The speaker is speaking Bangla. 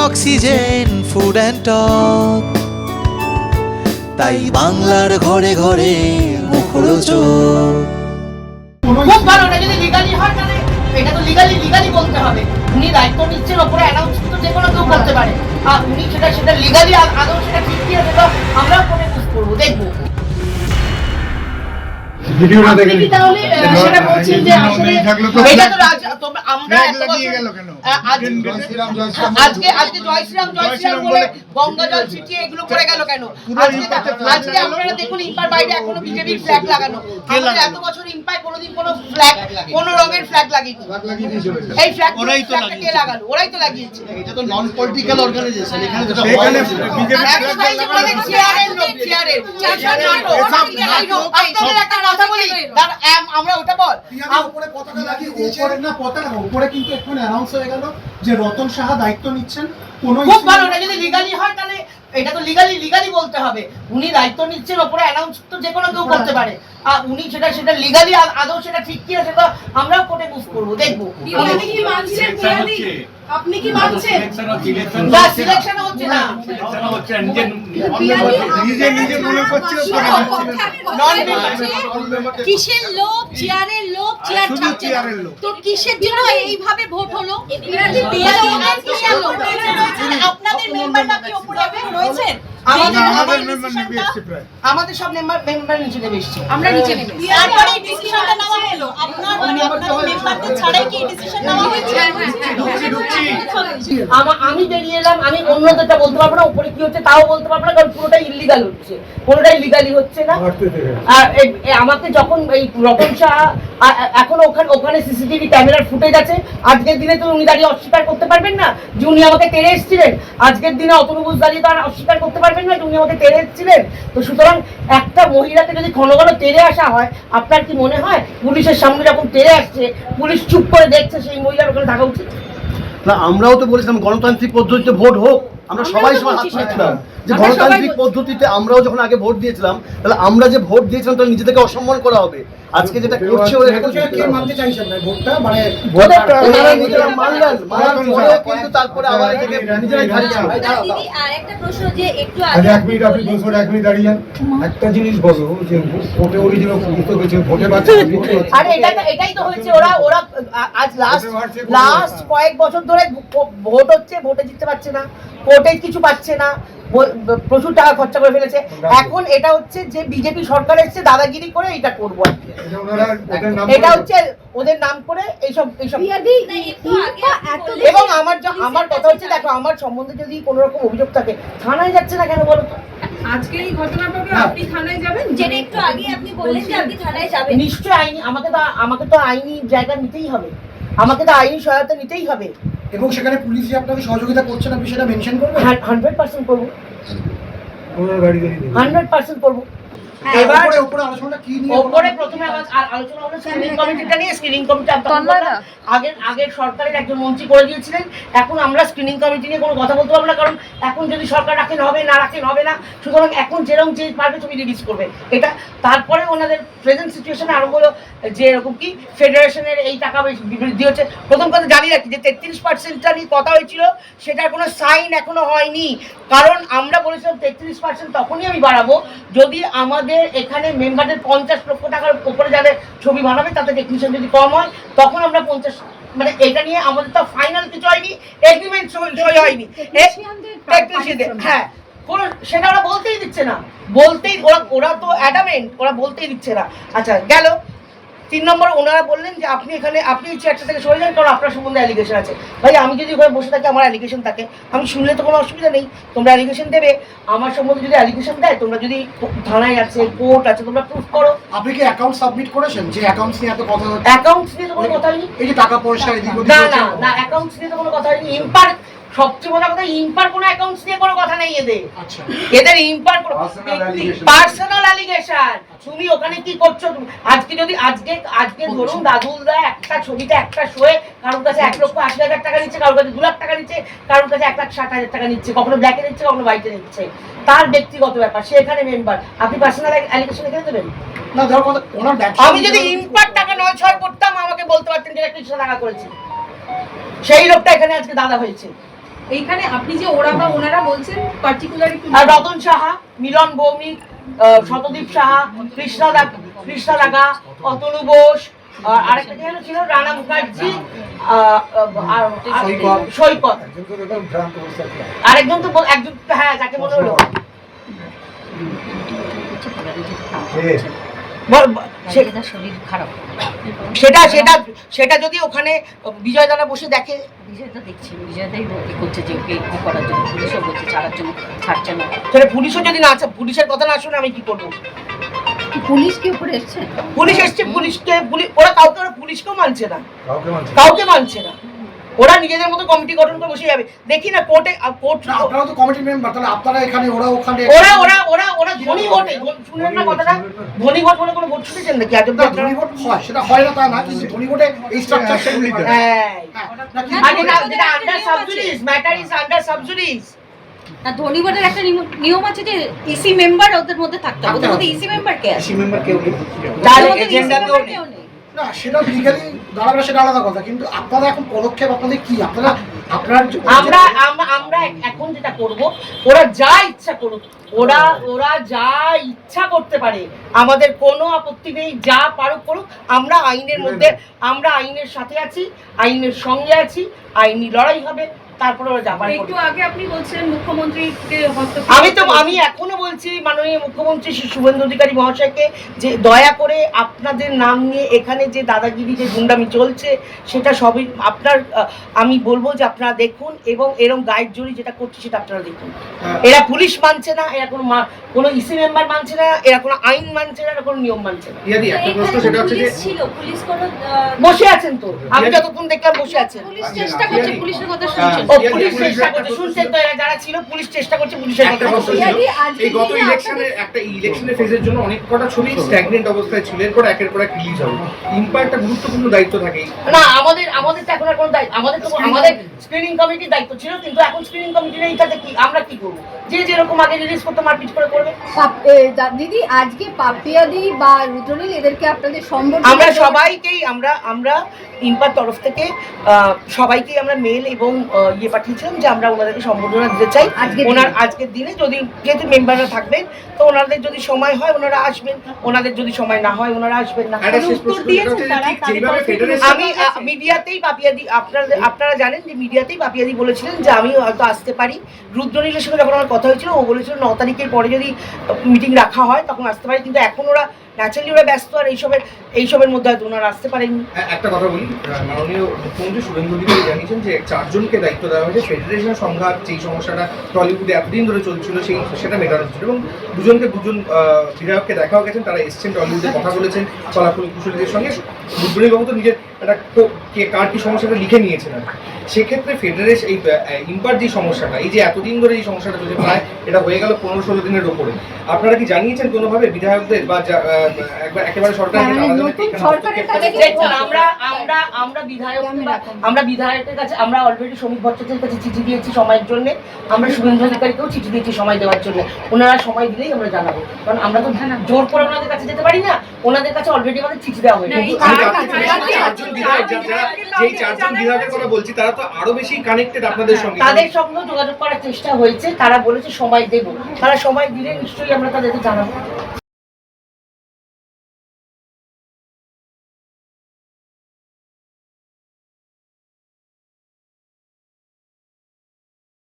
অক্সিজেন ফুড অ্যান্ড টক, তাই বাংলার ঘরে ঘরে মুখরোচক। খুব ভালো, এটা যদি লিগালি হয় তাহলে এটা তো লিগালি বলতে হবে। উনি দায়িত্ব নিচ্ছেন, ওপরে অ্যানাউন্স তো যে কোনো কেউ করতে পারে, আর উনি সেটা লিগালি আদৌ সেটা ঠিক কি আছে তো আমরাও কোনে বুঝ করবো, দেখবো। ভিডিওটা দেখে আপনি তাহলে সেটা বলছেন যে আসলে এটা তো আমরা এত বছর আজকে জয় শ্রীরাম বলে গঙ্গা জল ছিটিয়ে এগুলো করে গেল কেন? আজকে আপনারা দেখুন ইম্পার বাইরে এখনো বিজেপির ফ্ল্যাগ লাগানো। আমাদের এত বছর ইম্পায় কোনোদিন কোনো ফ্ল্যাগ, কোনো রঙের ফ্ল্যাগ লাগিয়েছে? এই ফ্ল্যাগটা কে লাগালো? ওরাই তো লাগিয়েছে। এটা তো নন পলিটিক্যাল অর্গানাইজেশন, এখানে যেটা সেখানে বিজেপি আপনাদের একটা কথা বলি, আমরা ওটা বল উপরে পতাকা লাগিয়ে দিয়েছেন না, পতাকা উপরে কিন্তু এখন অ্যানাউন্স হয়ে গেল যে রতন সাহা দায়িত্ব নিচ্ছেন। খুব ভালো, এটা যদি লিগালি হয় তাহলে এটা তো লিগালি বলতে হবে। উনি দায়িত্ব নিচ্ছেন, ওপরে অ্যানাউন্স তো যে কোনো কেউ করতে পারে, আর উনি সেটা লিগালি আদৌ সেটা ঠিক কি আছে তো আমরাও কোর্টে বুঝ করবো, দেখবো। আপনি কি মানছেন? না, সিলেকশন হচ্ছে না, নিজে মনে করছে কিসের লোভ? চেয়ারের লোভ, চেয়ার ছাড়ছে না। তো কিসের জন্য এইভাবে ভোট হলো? আপনাদের মেম্বাররা কি উপরে রয়েছেন? আমাদের সব মেম্বার নিচে নেমে এসছে, আমরা নিচে নেমে তারপরে এই ডিসিশনটা নেওয়া হলো। আপনাদের মেম্বারদের ছাড়াই কি এই ডিসিশন নেওয়া হয়েছে? আমি বেরিয়ে এলাম, আমি অন্যদেরটা বলতে পারবো না, উপরে কি হচ্ছে তাও বলতে পারবো না, কারণ পুরোটাই ইল্লিগাল হচ্ছে, কোনোটাই লিগালি হচ্ছে না। আর আমাকে যখন এই রতন শাহ এখন ওখানে সিসিটিভি ক্যামেরার ফুটেজ আছে, আজকের দিনে তো উনি দাঁড়িয়ে অস্বীকার করতে পারবেন না যে উনি আমাকে তেড়ে এসেছিলেন। আজকের দিনে অতনু ঘোষ দাঁড়িয়ে তো আর অস্বীকার করতে পারবেন না যে উনি আমাকে তেড়ে এসেছিলেন। তো সুতরাং একটা মহিলাকে যদি ঘন ঘন তেড়ে আসা হয়, আপনার কি মনে হয় পুলিশের সামনে যখন তেড়ে আসছে পুলিশ চুপ করে দেখছে, সেই মহিলার ওখানে থাকা উচিত না? আমরাও তো বলেছিলাম গণতান্ত্রিক পদ্ধতিতে ভোট হোক, আমরা সবাই হাত পাচ্ছিলাম যে গণতান্ত্রিক পদ্ধতিতে আমরাও যখন আগে ভোট দিয়েছিলাম, তাহলে আমরা যে ভোট দিয়েছিলাম তাহলে নিজেদেরকে অসম্মান করা হবে। আজকে যেটা করছে ওরা মানতে চাইছেন না ভোটটা, মানে ওনারা নিজেরা মানলেন, মানার পরেও কিন্তু তারপরে আবার এটাকে নিজেরাই খাচ্ছিল। দিদি আর একটা প্রশ্ন, যে একটু আগে 1 মিনিট আপনি 1 মিনিট দাঁড়িয়ে যান। একটা জিনিস বলো যে ভোটে অরিজিনাল পুলিশ তো গেছে, ভোটে বাচ্চা আরে এটাই তো হয়েছে। ওরা আজ লাস্ট কয়েক বছর ধরে ভোট হচ্ছে, ভোটে জিততে পারছে না, কোর্টে কিছু পাচ্ছে না, প্রচুর টাকা খরচা করে ফেলেছে। এখন এটা হচ্ছে যে বিজেপি সরকার এসছে দাদাগিরি করে এটা করবো, এটা হচ্ছে ওদের নাম করে এইসব। এবং আমার কথা হচ্ছে, দেখো আমার সম্বন্ধে যদি কোনো রকম অভিযোগ থাকে থানায় যাচ্ছে না কেন বলো তো? আজকে এই ঘটনাটাকে আপনি থানায় যাবেন, যেটা একটু আগে আপনি বললেন যে আপনি থানায় যাবেন। নিশ্চয়ই আইনি, আমাকে তো আইনি জায়গা নিতেই হবে, আমাকে তো আইনি সহায়তা নিতেই হবে। এবং সেখানে পুলিশ যে আপনাকে সহযোগিতা করছে না, বিষয়টা মেনশন করবেন। 100% করবো, 100% করবো। এবার উপরে আলোচনাটা কি নিয়ে? উপরে প্রথমে আলোচনা হলো স্ক্রিনিং কমিটিটা নিয়ে। স্ক্রিনিং কমিটি আগের সরকারের একজন মন্ত্রী করে দিয়েছিলেন, এখন আমরা স্ক্রিনিং কমিটি নিয়ে কোনো কথা বলতে পারবো না, কারণ এখন যদি সরকার রাখেন হবে, না রাখেন হবে না। সুতরাং এখন যেরকম যে পারবে ছবি রিলিজ করবে এটা। তারপরে ওনাদের প্রেজেন্ট সিচুয়েশনে আরো হলো যে এরকম কি ফেডারেশনের এই টাকা বৃদ্ধি হচ্ছে। প্রথম কথা জানি রাখি যে 33%টা নিয়ে কথা হয়েছিল, সেটার কোনো সাইন এখনো হয়নি, কারণ আমরা বলেছিলাম 33% তখনই আমি বাড়াবো যদি আমাদের এখানে মেম্বারদের 50 লক্ষ টাকার উপরে যাদের ছবি বানাবে তাতে টেকনিশিয়ান যদি কম হয়, তখন আমরা 50, মানে এটা নিয়ে আমাদের তো ফাইনাল কিছু হয়নি, এগ্রিমেন্ট সই হয়নি টেকনিশিয়ানদের। হ্যাঁ, কোনো সেটা ওরা বলতেই দিচ্ছে না, ওরা তো অ্যাডামেন্ট, ওরা বলতেই দিচ্ছে না। আচ্ছা গেল 3 নম্বর, ওনারা বললেন যে আপনি এই চেয়ারটা থেকে সরে যান, কারণ আপনার সম্বন্ধে অ্যালিগেশন আছে। ভাই আমি যদি ওখানে বসে থাকি, আমার অ্যালিগেশন থাকে, আমি শুনলে তো কোনো অসুবিধা নেই, তোমরা অ্যালিগেশন দেবে। আমার সম্বন্ধে যদি অ্যালিগেশন দেয়, তোমরা যদি থানায় আছে, কোর্ট আছে, তোমরা প্রুফ করো। আপনি কি অ্যাকাউন্ট সাবমিট করেছেন? যে অ্যাকাউন্টস নিয়ে এত কথা হচ্ছে, অ্যাকাউন্টস নিয়ে তো কোনো কথা হয়নি। এই যে টাকা পয়সা এদিক ওদিক, না অ্যাকাউন্টস নিয়ে তো কোনো কথা হয়নি। ইম্পার সবচেয়ে বড় কথা, ইম্পার কোনো অ্যাকাউন্টস নিয়ে কোনো কথা নেই এদের। আচ্ছা, এদের ইম্পার পার্সোনাল অ্যালিগেশন। তুমি ওখানে কি করছো? আজকে ধরুন দাদুলদা একটা ছবিতে একটা শোয়ে কারোর কাছে 1,80,000 টাকা নিচ্ছে, কারোর কাছে 2 লাখ টাকা নিচ্ছে, কারোর কাছে 1,60,000 টাকা নিচ্ছে, কখনো ব্ল্যাকে নিচ্ছে, কখনো হোয়াইটে নিচ্ছে, তার ব্যক্তিগত ব্যাপার, সে এখানে মেম্বার। আপনি পার্সোনাল অ্যালিগেশন এখানে দেবেন না? ধরো কথা ওনার ব্যবসা, আমি যদি ইম্পার টাকা 9-6 করতাম, আমাকে বলতে পারতেন যে 1,000 টাকা করেছি, সেই লোকটা এখানে আজকে দাদা হয়েছে। এইখানে আপনি যে ওরা বা ওনারা বলছেন পার্টিকুলারলি আর রতন সাহা, মিলন ভৌমিক, শতদীপ সাহা, কৃষ্ণা দাগা, অতনু বোস, আরেকটা যেন ছিল রানা মুখার্জি, সৈকত, আরেকজন তো একজন, হ্যাঁ যাকে মনে হলো শরীর খারাপ, সেটা যদি ওখানে বিজয় দাদা বসে দেখে, বিজয়দা দেখছি বিজয়দাই করছে যে ওকে করার জন্য, পুলিশও বলছে ছাড়ার জন্য, ছাড়ছে না। সেটা পুলিশও যদি না আছে, পুলিশের কথা না শুনে আমি কি করবো? পুলিশ কি উপরে এসছে? পুলিশ এসছে, ওরা পুলিশকেও মানছে না, কাউকে মানছে না। ওরা নিজেদের মতো কমিটি গঠন করে বসে যাবে। দেখি না কোর্টে, আপনারা তো কমিটি মেম্বার, তাহলে আপনারা এখানে ওরা ওখানে ওরা ধনী ভোটে, শুনেন না কথাটা, ধনী ভোট বলে কোনো ভোট শুনেছেন নাকি আজব? ধনী ভোট হয়, সেটা হয় না তা না, কিন্তু ধনী ভোটে এই স্ট্রাকচার সেগুলিতে under sub judice, matter is under sub judice. না, ধনী ভোটের একটা নিয়ম আছে যে ইসি মেম্বার ওদের মধ্যে থাকতে হবে, ওদের মধ্যে ইসি মেম্বার কে আছে? তাহলে এজেন্ডা কেউ নেই। না, সেটা লিগালি দাঁড়াবে, সেটা আলাদা কথা, কিন্তু আপনারা এখন পদক্ষেপ আপনাদের কি? আমরা এখন যেটা করব, ওরা যা ইচ্ছা করুক, ওরা যা ইচ্ছা করতে পারে, আমাদের কোনো আপত্তি নেই, যা পারুক করুক। আমরা আইনের মধ্যে, আমরা আইনের সাথে আছি, আইনের সঙ্গে আছি, আইনি লড়াই হবে, তারপরে ওরা যা পারে। একটু আগে আপনি বলছেন মুখ্যমন্ত্রীকে আমি এখনো বলছি মাননীয় মুখ্যমন্ত্রী শ্রী শুভেন্দু অধিকারী মহাশয়কে যে দয়া করে আপনাদের নাম নিয়ে এখানে যে দাদাগিরি, যে গুন্ডামি চলছে, সেটা সবই আপনার, আমি বলবো যে আপনারা দেখুন, এবং এরকম গাইড জুরি যেটা করছে সেটা আপনারা দেখুন। এরা পুলিশ মানছে না, এরা কোনো ইসি মেম্বার মানছে না, এরা কোনো আইন মানছে না, এরা কোনো নিয়ম মানছে না। বসে আছেন তো, আমি যতক্ষণ দেখলাম বসে আছেন। পুলিশ চেষ্টা করছে, পুলিশের কথা শুনছেন। পুলিশ চেষ্টা করছে, শুনছেন তো, এরা যারা ছিল পুলিশ চেষ্টা করছে, পুলিশের কথা এই গত ইলেকশনের ফেজের জন্য অনেক কটা ছবি স্ট্যাগনেন্ট অবস্থায় ছিল, এরপর একের পর এক রিলিজ হবে। ইম্পার একটা গুরুত্বপূর্ণ দায়িত্ব থাকে না, আমাদের তো এখন আর কোনো দায়িত্ব, আমাদের স্ক্রিনিং কমিটির দায়িত্ব ছিল, কিন্তু এখন স্ক্রিনিং কমিটি নেই, তাতে কি আমরা কি করবো? যে যেরকম আগে রিলিজ করতে মারপিট করে করবে। দিদি, আজকে পাপিয়াদি বা রুদ্রনীল এদেরকে আপনাদের সম্বোধন, আমরা সবাইকেই আমরা ইম্পার তরফ থেকে সবাইকেই আমরা মেল এবং ইয়ে পাঠিয়েছিলাম যে আমরা ওনাদেরকে সম্বোধনা দিতে চাই আজকের দিনে। যদি যেহেতু মেম্বাররা থাকবেন, তো ওনাদের যদি সময় হয় ওনারা আসবেন, ওনাদের যদি সময় না হয় ওনারা আসবেন না। আমি মিডিয়াতেই পাপিয়াদি, আপনারা জানেন যে মিডিয়াতেই পাপিয়াদি বলেছিলেন যে আমি হয়তো আসতে পারি। রুদ্রনীলের সঙ্গে যখন আমার কথা হয়েছিল, ও বলেছিল 9 তারিখের পরে যদি মিটিং রাখা হয় তখন আসতে পারি, কিন্তু এখন ওরা ন্যাচারালি ওরা ব্যস্ত, আর এইসবের মধ্যে হয়তো ওনারা আসতে পারেননি। একটা কথা বলি, মাননীয় মুখ্যমন্ত্রী শুভেন্দু অধিকারী জানিয়েছেন যে 4 জনকে দায়িত্ব দেওয়া হয়েছে ফেডারেশন সংঘাত, যেই সমস্যাটা টলিউডে এতদিন ধরে চলছিল সেটা মেটানো হচ্ছিল, এবং দুজন বিধায়ককে দেখাও গেছেন, তারা এসছেন, টলিউডে কথা বলেছেন ফলাফল কুশলীদের সঙ্গে। মুদ্রণীবাবু তো নিজের একটা কার কি সমস্যাটা লিখে নিয়েছেন। সেক্ষেত্রে ফেডারেশন এই ইম্পার যে সমস্যাটা, এই যে এতদিন ধরে এই সমস্যাটা চলছে, প্রায় এটা হয়ে গেল 15-16 দিনের ওপরে, আপনারা কি জানিয়েছেন কোনোভাবে বিধায়কদের বা একেবারে সরকারের আমরা বিধায়কের কাছে, আমরা অলরেডি শ্রমিক ভট্টাচার্যের কাছে চিঠি দিয়েছি সময়ের জন্য, আমরা শুভেন্দু অধিকারীকেও চিঠি দিয়েছি সময় দেওয়ার জন্য। ওনারা সময় দিলেই আমরা জানাবো, কারণ আমরা তো জোর করে ওনাদের কাছে যেতে পারি না, ওনাদের কাছে অলরেডি আমাদের চিঠি দেওয়া হয়েছে। যেই 4 জন বিধায়কের কথা বলছি, তারা তো আরো বেশি কানেক্টেড আপনাদের সঙ্গে, তাদের সঙ্গেও যোগাযোগ করার চেষ্টা হয়েছে, তারা বলেছে সময় দেবো, তারা সময় দিলে নিশ্চয়ই আমরা তাদেরকে জানাবো।